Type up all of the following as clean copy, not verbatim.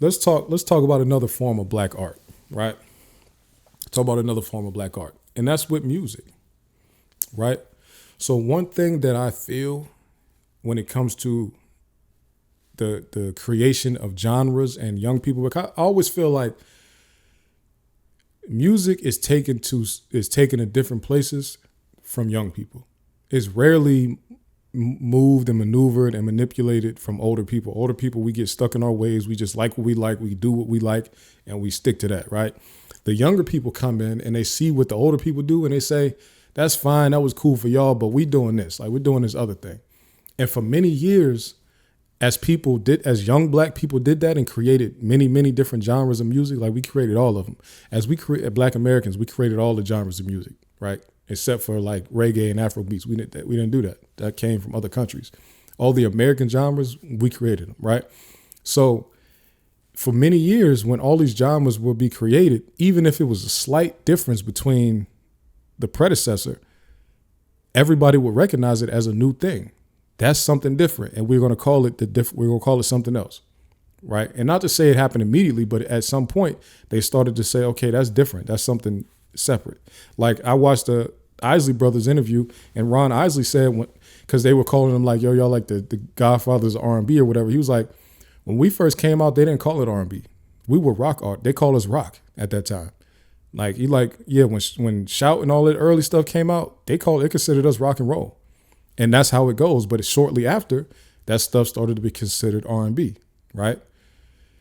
let's talk about another form of black art, right? Talk about another form of black art, and that's with music, right? So one thing that I feel when it comes to the creation of genres and young people, because I always feel like music is taken to different places from young people. It's rarely moved and maneuvered and manipulated from older people. Older people, we get stuck in our ways. We just like what we like. We do what we like, and we stick to that, right? The younger people come in and they see what the older people do, and they say, "That's fine. That was cool for y'all, but we doing this. Like we're doing this other thing." And for many years, as young black people did that and created many, many different genres of music, like we created all of them. As we create Black Americans, we created all the genres of music, right? Except for like reggae and Afro beats. We didn't do that. That came from other countries. All the American genres, we created them, right? So for many years, when all these genres would be created, even if it was a slight difference between the predecessor, everybody would recognize it as a new thing. That's something different, and we're going to call it we're going to call it something else, right? And not to say it happened immediately, but at some point they started to say, okay, that's different. That's something separate. Like I watched the Isley Brothers interview, and Ron Isley said, because they were calling him like, yo, y'all like the Godfathers of R&B or whatever. He was like, when we first came out, they didn't call it R&B. We were rock art. They called us rock at that time. Like when Shout and all that early stuff came out, they considered us rock and roll. And that's how it goes. But shortly after, that stuff started to be considered R&B, right?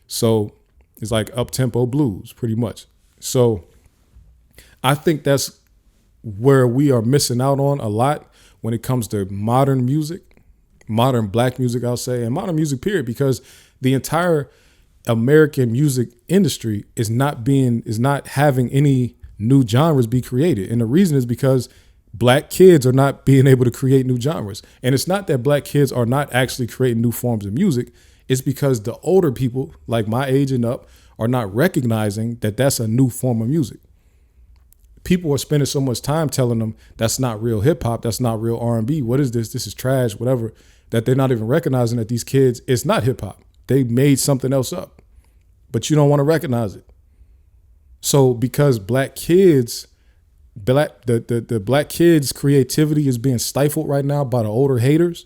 So it's like up-tempo blues, pretty much. So I think that's where we are missing out on a lot when it comes to modern music, modern black music, I'll say, and modern music, period, because the entire American music industry is not having any new genres be created. And the reason is because black kids are not being able to create new genres. And it's not that black kids are not actually creating new forms of music. It's because the older people, like my age and up, are not recognizing that that's a new form of music. People are spending so much time telling them that's not real hip hop, that's not real R&B. What is this? This is trash, whatever, that they're not even recognizing that these kids, it's not hip hop. They made something else up, but you don't want to recognize it. So because the black kids' creativity is being stifled right now by the older haters,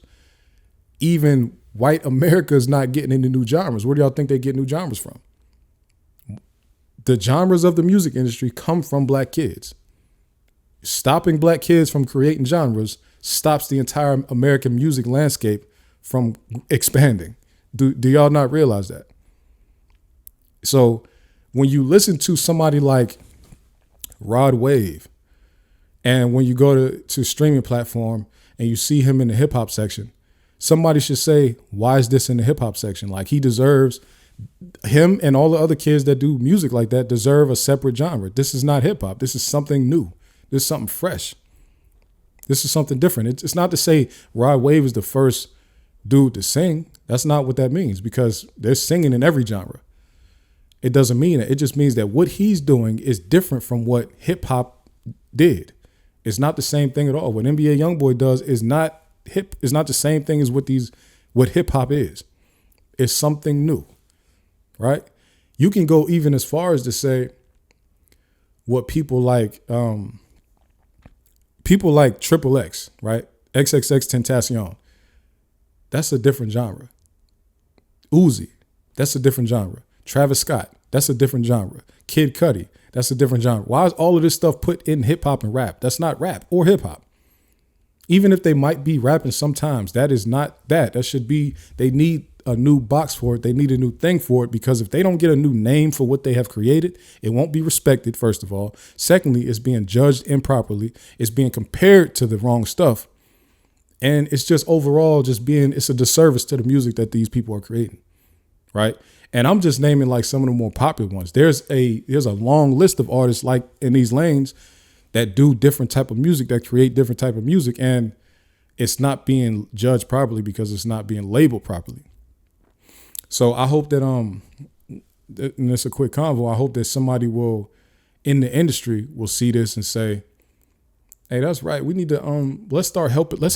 even white America is not getting into new genres. Where do y'all think they get new genres from? The genres of the music industry come from black kids. Stopping black kids from creating genres stops the entire American music landscape from expanding. Do y'all not realize that? So when you listen to somebody like Rod Wave, and when you go to streaming platform and you see him in the hip hop section, somebody should say, why is this in the hip hop section? Like him and all the other kids that do music like that deserve a separate genre. This is not hip hop. This is something new. This is something fresh. This is something different. It's not to say Rod Wave is the first dude to sing. That's not what that means, because they're singing in every genre. It doesn't mean that. It just means that what he's doing is different from what hip hop did. It's not the same thing at all. What NBA Youngboy does is not the same thing as what hip hop is. It's something new, right? You can go even as far as to say what people like Triple X, right? XXX Tentacion. That's a different genre. Uzi, that's a different genre. Travis Scott, that's a different genre. Kid Cudi, that's a different genre. Why is all of this stuff put in hip hop and rap? That's not rap or hip hop. Even if they might be rapping sometimes, that is not that. That should be, they need a new box for it. They need a new thing for it, because if they don't get a new name for what they have created, it won't be respected, first of all. Secondly, it's being judged improperly. It's being compared to the wrong stuff. And it's just overall it's a disservice to the music that these people are creating, right? And I'm just naming like some of the more popular ones. There's a long list of artists like in these lanes that do different type of music, that create different type of music, and it's not being judged properly because it's not being labeled properly. So I hope that and it's a quick convo, I hope that somebody in the industry will see this and say, hey, that's right. We need to let's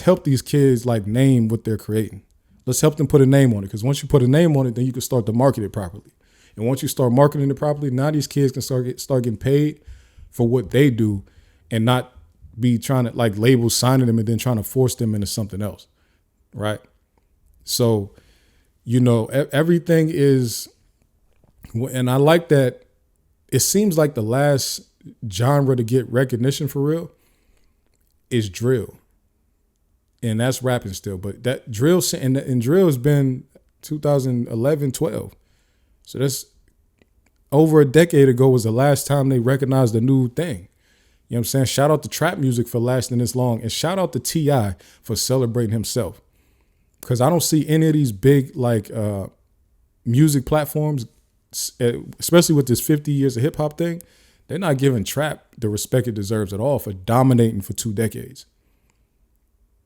help these kids like name what they're creating. Let's help them put a name on it, because once you put a name on it, then you can start to market it properly. And once you start marketing it properly, now these kids can start getting paid for what they do, and not be trying to like label signing them and then trying to force them into something else, right? So, everything is, and I like that. It seems like the last genre to get recognition for real is drill, and that's rapping still. But that drill and drill has been 2011, 12. So that's over a decade ago was the last time they recognized a new thing. You know what I'm saying? Shout out to trap music for lasting this long, and shout out to T.I. for celebrating himself. Because I don't see any of these big like music platforms, especially with this 50 years of hip hop thing, they're not giving trap the respect it deserves at all for dominating for 2 decades.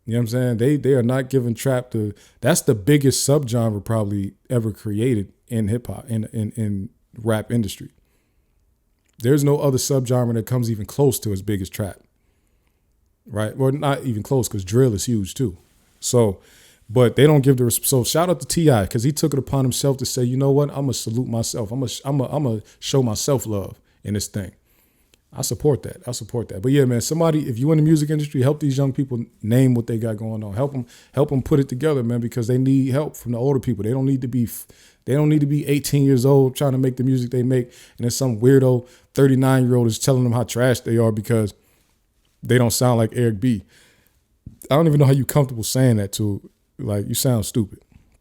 You know what I'm saying? They are not giving trap that's the biggest subgenre probably ever created in hip hop, in rap industry. There's no other subgenre that comes even close to as big as trap, right? Well, not even close, because drill is huge too. So, but they don't give so shout out to T.I. because he took it upon himself to say, you know what, I'm gonna salute myself. I'm gonna show myself love in this thing. I support that. But yeah, man, somebody, if you in the music industry, help these young people name what they got going on. Help them put it together, man, because they need help from the older people. They don't need to be 18 years old trying to make the music they make, and then some weirdo 39-year-old is telling them how trash they are because they don't sound like Eric B. I don't even know how you comfortable saying that to, like, you sound stupid.